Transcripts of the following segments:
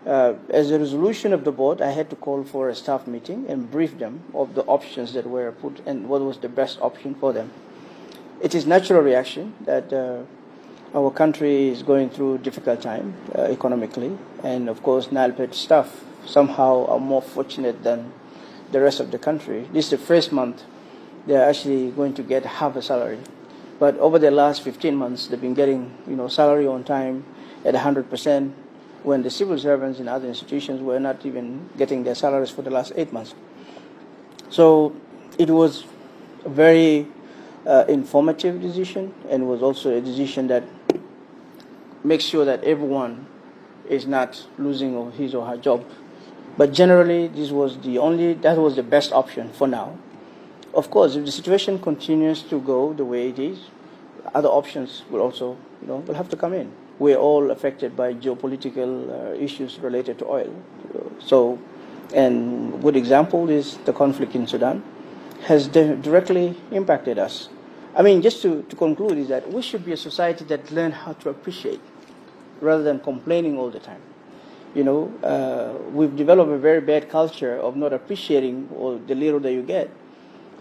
As a resolution of the board, I had to call for a staff meeting and brief them of the options that were put and what was the best option for them. It is natural reaction that our country is going through a difficult time economically, and of course NALPET staff somehow are more fortunate than the rest of the country. This is the first month they're actually going to get half a salary. But over the last 15 months, they've been getting salary on time at 100%, when the civil servants in other institutions were not even getting their salaries for the last 8 months. So it was a very informative decision, and was also a decision that makes sure that everyone is not losing his or her job. But generally, that was the best option for now. Of course, if the situation continues to go the way it is, other options will also, will have to come in. We're all affected by geopolitical issues related to oil. So, and a good example is the conflict in Sudan has directly impacted us. I mean, just to conclude, is that we should be a society that learn how to appreciate rather than complaining all the time. We've developed a very bad culture of not appreciating all the little that you get,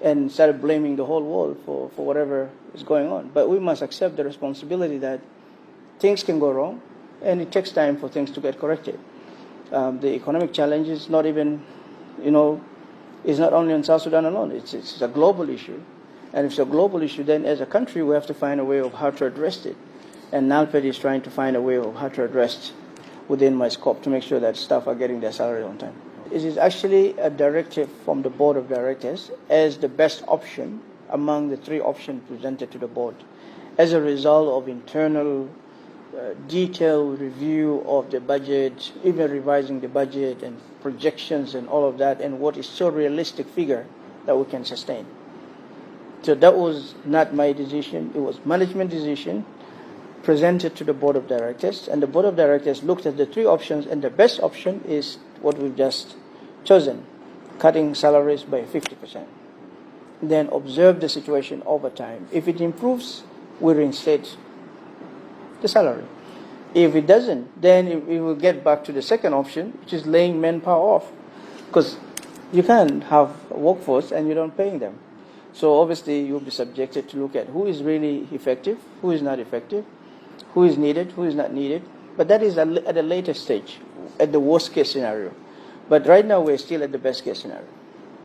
and started blaming the whole world for whatever is going on. But we must accept the responsibility that things can go wrong, and it takes time for things to get corrected. The economic challenge is not even, is not only in South Sudan alone. It's a global issue. And if it's a global issue, then as a country, we have to find a way of how to address it. And NALPET is trying to find a way of how to address within my scope to make sure that staff are getting their salary on time. It is actually a directive from the board of directors as the best option among the 3 options presented to the board, as a result of internal detailed review of the budget, even revising the budget and projections and all of that, and what is so realistic figure that we can sustain. So that was not my decision. It was management decision presented to the board of directors, and the board of directors looked at the 3 options, and the best option is what we've just chosen, cutting salaries by 50%. Then observe the situation over time. If it improves, we reinstate the salary. If it doesn't, then we will get back to the second option, which is laying manpower off, because you can't have a workforce and you don't paying them. So obviously you'll be subjected to look at who is really effective, who is not effective, who is needed, who is not needed. But that is at a later stage, at the worst case scenario. But right now we're still at the best case scenario.